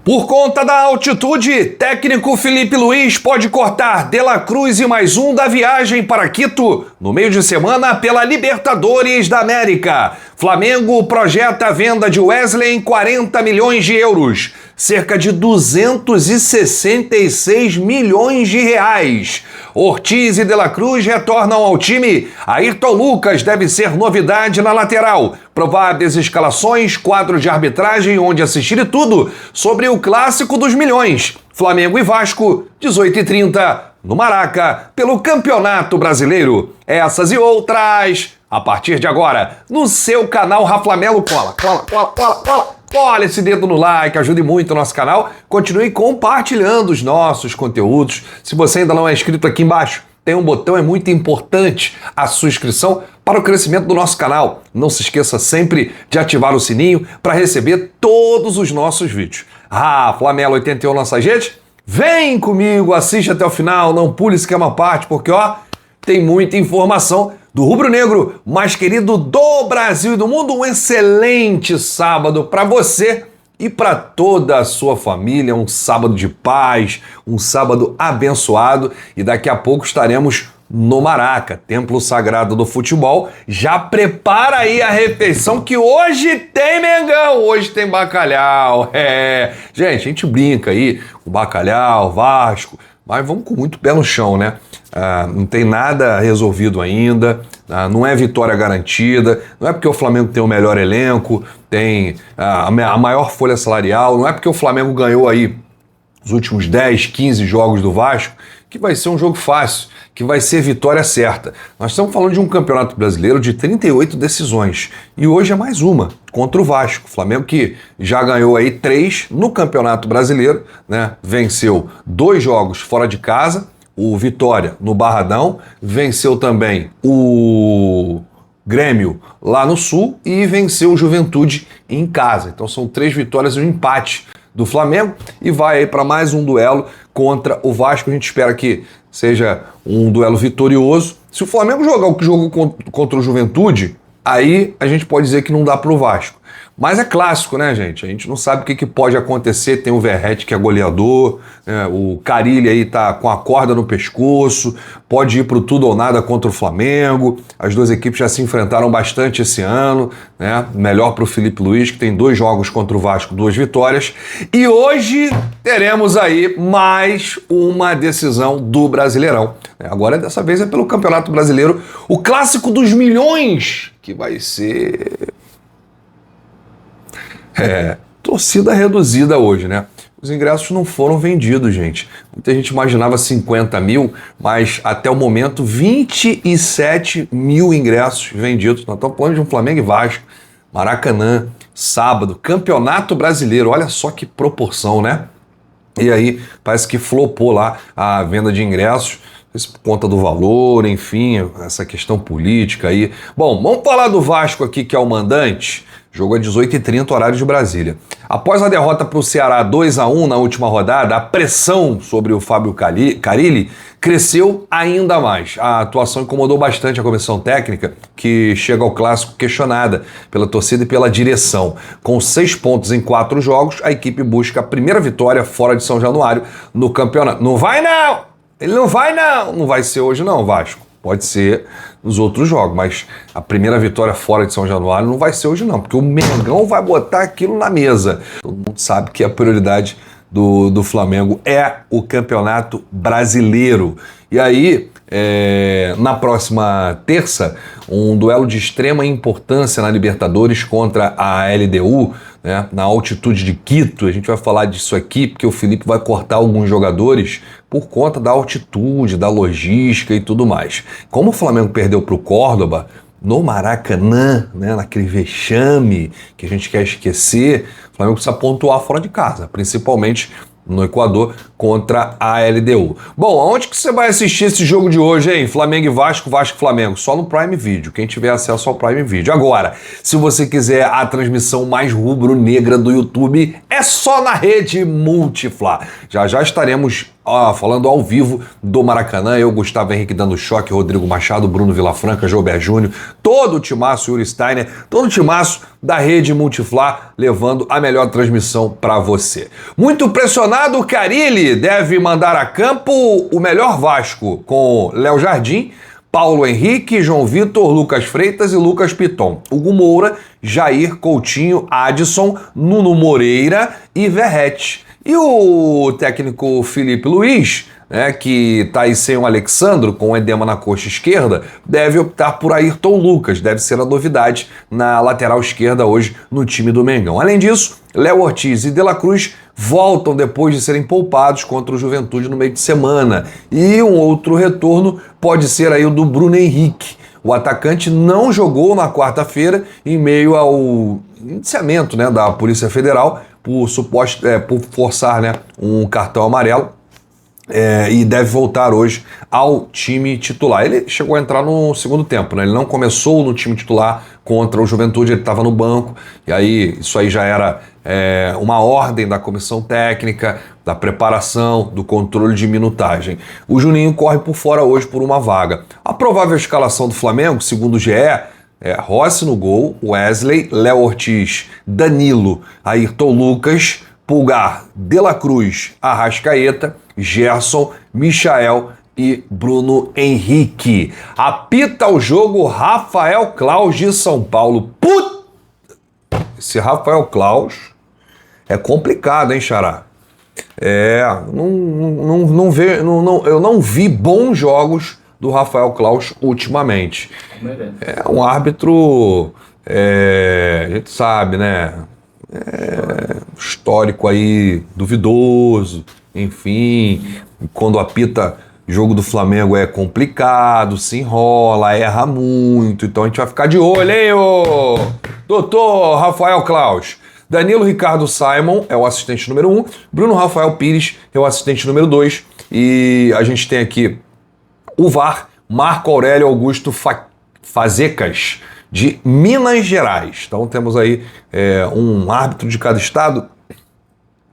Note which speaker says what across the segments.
Speaker 1: Por conta da altitude, técnico Filipe Luís pode cortar De La Cruz e mais um da viagem para Quito no meio de semana pela Libertadores da América. Flamengo projeta a venda de Wesley em 40 milhões de euros, cerca de 266 milhões de reais. Ortiz e De La Cruz retornam ao time. Ayrton Lucas deve ser novidade na lateral. Prováveis escalações, quadro de arbitragem onde assistir e tudo sobre o clássico dos milhões. Flamengo e Vasco, 18h30, no Maraca, pelo Campeonato Brasileiro. Essas e outras, a partir de agora, no seu canal Raflamelo. Cola esse dedo no like, ajude muito o nosso canal. Continue compartilhando os nossos conteúdos. Se você ainda não é inscrito, aqui embaixo tem um botão, é muito importante a sua inscrição para o crescimento do nosso canal. Não se esqueça sempre de ativar o sininho para receber todos os nossos vídeos. Flamelo 81 nossa gente, vem comigo, assiste até o final, não pule esquema à parte, porque tem muita informação do rubro-negro mais querido do Brasil e do mundo. Um excelente sábado para você e para toda a sua família, um sábado de paz, um sábado abençoado, e daqui a pouco estaremos no Maraca, templo sagrado do futebol. Já prepara aí a refeição que hoje tem Mengão, hoje tem bacalhau. Gente, a gente brinca aí com bacalhau, Vasco, mas vamos com muito pé no chão, né? Não tem nada resolvido ainda, não é vitória garantida, não é porque o Flamengo tem o melhor elenco, tem a maior folha salarial, não é porque o Flamengo ganhou aí os últimos 10, 15 jogos do Vasco que vai ser um jogo fácil, que vai ser vitória certa. Nós estamos falando de um campeonato brasileiro de 38 decisões e hoje é mais uma contra o Vasco. O Flamengo que já ganhou aí 3 no Campeonato Brasileiro, né? Venceu 2 jogos fora de casa, o Vitória no Barradão, venceu também o Grêmio lá no Sul e venceu o Juventude em casa. Então são 3 vitórias e um empate do Flamengo e vai aí para mais um duelo contra o Vasco. A gente espera que seja um duelo vitorioso. Se o Flamengo jogar o que jogou contra o Juventude, aí a gente pode dizer que não dá para o Vasco. Mas é clássico, né, gente? A gente não sabe o que pode acontecer. Tem o Verratti, que é goleador, né? O Carille aí tá com a corda no pescoço, pode ir pro tudo ou nada contra o Flamengo. As duas equipes já se enfrentaram bastante esse ano, né? Melhor pro Filipe Luís, que tem 2 jogos contra o Vasco, 2 vitórias. E hoje teremos aí mais uma decisão do Brasileirão. Agora, dessa vez, é pelo Campeonato Brasileiro, o clássico dos milhões, que vai ser... torcida reduzida hoje, né? Os ingressos não foram vendidos, gente. Muita gente imaginava 50 mil, mas até o momento 27 mil ingressos vendidos. Nós estamos falando de um Flamengo e Vasco, Maracanã, sábado, Campeonato Brasileiro. Olha só que proporção, né? E aí parece que flopou lá a venda de ingressos, por conta do valor, enfim, essa questão política aí. Bom, vamos falar do Vasco aqui, que é o mandante. Jogo é 18h30, horário de Brasília. Após a derrota para o Ceará 2-1 na última rodada, a pressão sobre o Fábio Carille cresceu ainda mais. A atuação incomodou bastante a comissão técnica, que chega ao clássico questionada pela torcida e pela direção. Com 6 pontos em 4 jogos, a equipe busca a primeira vitória fora de São Januário no campeonato. Não vai não! Ele não vai não! Não vai ser hoje não, Vasco. Pode ser nos outros jogos, mas a primeira vitória fora de São Januário não vai ser hoje não, porque o Mengão vai botar aquilo na mesa. Todo mundo sabe que a prioridade do Flamengo é o Campeonato Brasileiro. E aí, na próxima terça, um duelo de extrema importância na Libertadores contra a LDU, né, na altitude de Quito. A gente vai falar disso aqui, porque o Felipe vai cortar alguns jogadores por conta da altitude, da logística e tudo mais. Como o Flamengo perdeu para o Córdoba, no Maracanã, né, naquele vexame que a gente quer esquecer, o Flamengo precisa pontuar fora de casa, principalmente no Equador, contra a LDU. Bom, aonde que você vai assistir esse jogo de hoje, hein? Flamengo e Vasco, Vasco e Flamengo. Só no Prime Video, quem tiver acesso ao Prime Video. Agora, se você quiser a transmissão mais rubro-negra do YouTube, é só na rede Multifla. Já já estaremos falando ao vivo do Maracanã, eu, Gustavo Henrique dando choque, Rodrigo Machado, Bruno Vilafranca, Gilberto Júnior, todo o timaço, Yuri Steiner, todo o timaço da Rede Multiflá, levando a melhor transmissão para você. Muito pressionado, o Carille deve mandar a campo o melhor Vasco, com Léo Jardim, Paulo Henrique, João Vitor, Lucas Freitas e Lucas Piton. Hugo Moura, Jair, Coutinho, Adson, Nuno Moreira e Verrete. E o técnico Felipe Luiz, né, que está aí sem o Alexandro, com edema na coxa esquerda, deve optar por Ayrton Lucas, deve ser a novidade na lateral esquerda hoje no time do Mengão. Além disso, Léo Ortiz e De La Cruz voltam depois de serem poupados contra o Juventude no meio de semana. E um outro retorno pode ser aí o do Bruno Henrique. O atacante não jogou na quarta-feira em meio ao indiciamento, né, da Polícia Federal por forçar, né, um cartão amarelo. E deve voltar hoje ao time titular. Ele chegou a entrar no segundo tempo, né? Ele não começou no time titular contra o Juventude, ele estava no banco, e aí isso aí já era uma ordem da comissão técnica, da preparação, do controle de minutagem. O Juninho corre por fora hoje por uma vaga. A provável escalação do Flamengo, segundo o GE, Rossi no gol, Wesley, Léo Ortiz, Danilo, Ayrton Lucas, Pulgar, De La Cruz, Arrascaeta, Gerson, Michael e Bruno Henrique. Apita o jogo Rafael Claus de São Paulo. Esse Rafael Claus é complicado, hein, Xará? Eu não vi bons jogos do Rafael Claus ultimamente. É um árbitro, a gente sabe, né? Histórico aí duvidoso, enfim, quando apita jogo do Flamengo é complicado, se enrola, erra muito, então a gente vai ficar de olho, hein, ô doutor Rafael Claus. Danilo Ricardo Simon é o assistente número 1, Bruno Rafael Pires é o assistente número 2, e a gente tem aqui o VAR, Marco Aurélio Augusto Fazecas, de Minas Gerais. Então temos aí um árbitro de cada estado,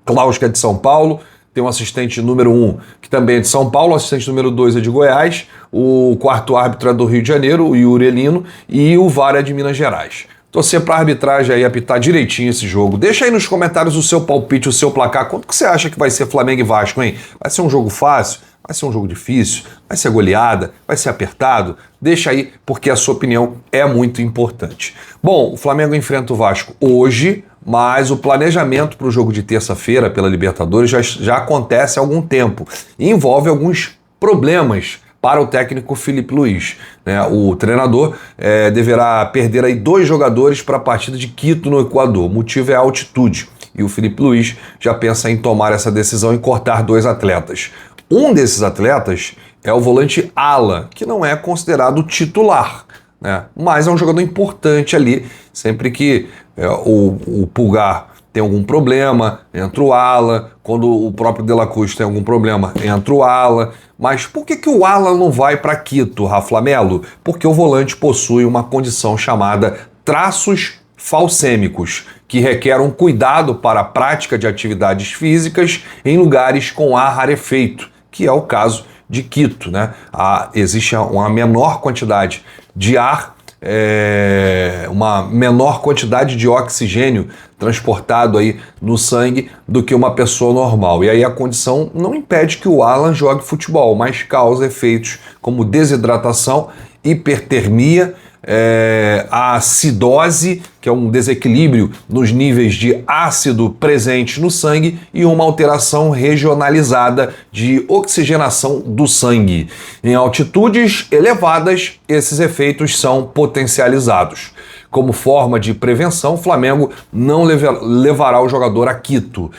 Speaker 1: Claus, que é de São Paulo, tem um assistente número 1, que também é de São Paulo, o assistente número 2 é de Goiás, o quarto árbitro é do Rio de Janeiro, o Yuri Elino, e o VAR é de Minas Gerais. Torcer para a arbitragem aí apitar direitinho esse jogo. Deixa aí nos comentários o seu palpite, o seu placar. Quanto que você acha que vai ser Flamengo e Vasco, hein? Vai ser um jogo fácil? Vai ser um jogo difícil? Vai ser goleada? Vai ser apertado? Deixa aí, porque a sua opinião é muito importante. Bom, o Flamengo enfrenta o Vasco hoje, mas o planejamento para o jogo de terça-feira pela Libertadores já acontece há algum tempo e envolve alguns problemas para o técnico Felipe Luiz, né? O treinador deverá perder aí 2 jogadores para a partida de Quito, no Equador. O motivo é a altitude. E o Felipe Luiz já pensa em tomar essa decisão e cortar 2 atletas. Um desses atletas é o volante Alan, que não é considerado titular, né? Mas é um jogador importante ali. Sempre que o Pulgar tem algum problema, entra o Alan. Quando o próprio De La Cruz tem algum problema, entra o Alan. Mas por que o Alan não vai para Quito, Rafa Melo? Porque o volante possui uma condição chamada traços falcêmicos, que requer um cuidado para a prática de atividades físicas em lugares com ar rarefeito, que é o caso de Quito, né? Existe uma menor quantidade de ar, uma menor quantidade de oxigênio transportado aí no sangue do que uma pessoa normal. E aí a condição não impede que o Alan jogue futebol, mas causa efeitos como desidratação, hipertermia, a acidose, que é um desequilíbrio nos níveis de ácido presentes no sangue, e uma alteração regionalizada de oxigenação do sangue. Em altitudes elevadas, esses efeitos são potencializados. Como forma de prevenção, o Flamengo não levará o jogador a Quito.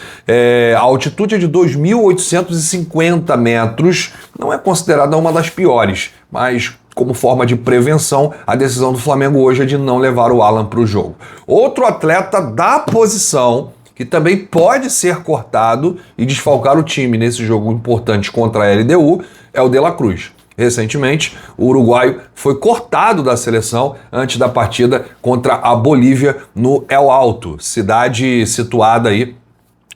Speaker 1: A altitude é de 2.850 metros, não é considerada uma das piores, mas como forma de prevenção, a decisão do Flamengo hoje é de não levar o Alan para o jogo. Outro atleta da posição, que também pode ser cortado e desfalcar o time nesse jogo importante contra a LDU, é o De La Cruz. Recentemente, o uruguaio foi cortado da seleção antes da partida contra a Bolívia no El Alto, cidade situada aí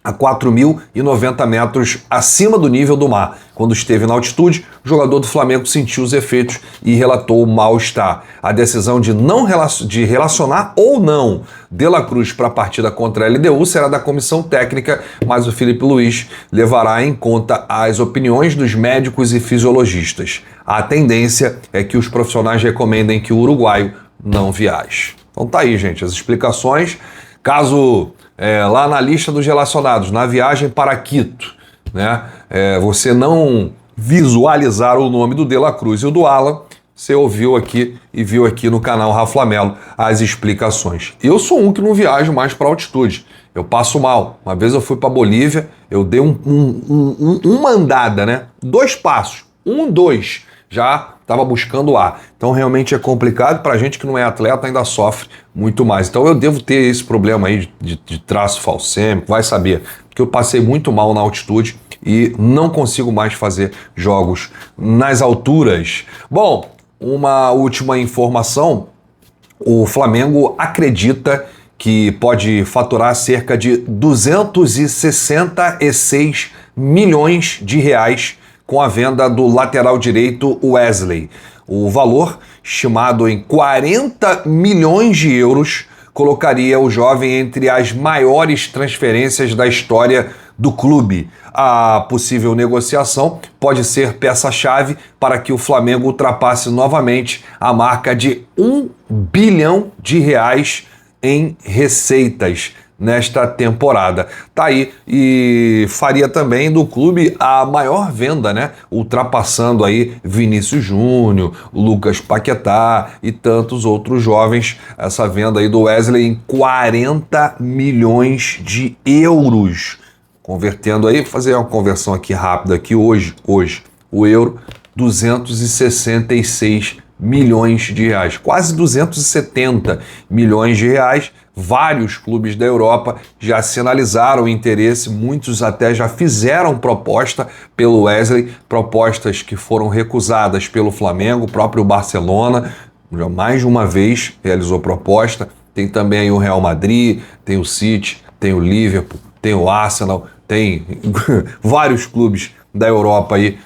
Speaker 1: a 4.090 metros acima do nível do mar. Quando esteve na altitude, o jogador do Flamengo sentiu os efeitos e relatou mal-estar. A decisão de relacionar ou não De La Cruz para a partida contra a LDU será da comissão técnica, mas o Felipe Luiz levará em conta as opiniões dos médicos e fisiologistas. A tendência é que os profissionais recomendem que o uruguaio não viaje. Então tá aí, gente, as explicações. Caso lá na lista dos relacionados, na viagem para Quito, né, você não visualizar o nome do De La Cruz e o do Alan, você ouviu aqui e viu aqui no canal Rafa Melo as explicações. Eu sou um que não viajo mais para altitude, eu passo mal. Uma vez eu fui para Bolívia, eu dei uma andada, né, 2 passos, 2, já estava buscando ar. Então realmente é complicado, para a gente que não é atleta ainda sofre muito mais. Então eu devo ter esse problema aí de traço falcêmico, vai saber, porque eu passei muito mal na altitude e não consigo mais fazer jogos nas alturas. Bom, uma última informação, o Flamengo acredita que pode faturar cerca de 266 milhões de reais com a venda do lateral direito Wesley. O valor, estimado em 40 milhões de euros, colocaria o jovem entre as maiores transferências da história do clube. A possível negociação pode ser peça-chave para que o Flamengo ultrapasse novamente a marca de 1 bilhão de reais em receitas nesta temporada. Tá aí, e faria também do clube a maior venda, né? Ultrapassando aí Vinícius Júnior, Lucas Paquetá e tantos outros jovens. Essa venda aí do Wesley em 40 milhões de euros. Convertendo aí, fazer uma conversão aqui rápida aqui hoje, o euro, 266 milhões de reais, quase 270 milhões de reais. Vários clubes da Europa já sinalizaram interesse, muitos até já fizeram proposta pelo Wesley, propostas que foram recusadas pelo Flamengo, o próprio Barcelona já mais de uma vez realizou proposta. Tem também aí o Real Madrid, tem o City, tem o Liverpool, tem o Arsenal, tem vários clubes da Europa aí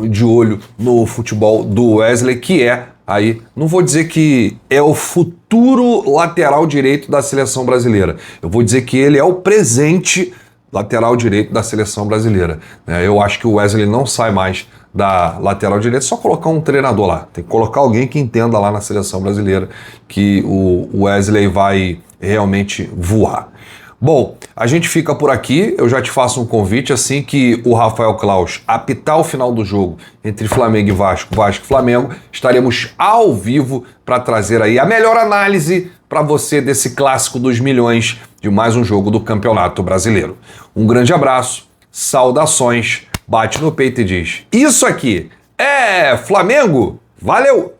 Speaker 1: de olho no futebol do Wesley, que é aí, não vou dizer que é o futuro lateral direito da seleção brasileira. Eu vou dizer que ele é o presente lateral direito da seleção brasileira. Eu acho que o Wesley não sai mais da lateral direita, só colocar um treinador lá. Tem que colocar alguém que entenda lá na seleção brasileira que o Wesley vai realmente voar. Bom, a gente fica por aqui, eu já te faço um convite, assim que o Rafael Claus apitar o final do jogo entre Flamengo e Vasco, Vasco e Flamengo, estaremos ao vivo para trazer aí a melhor análise para você desse clássico dos milhões de mais um jogo do Campeonato Brasileiro. Um grande abraço, saudações, bate no peito e diz: isso aqui é Flamengo, valeu!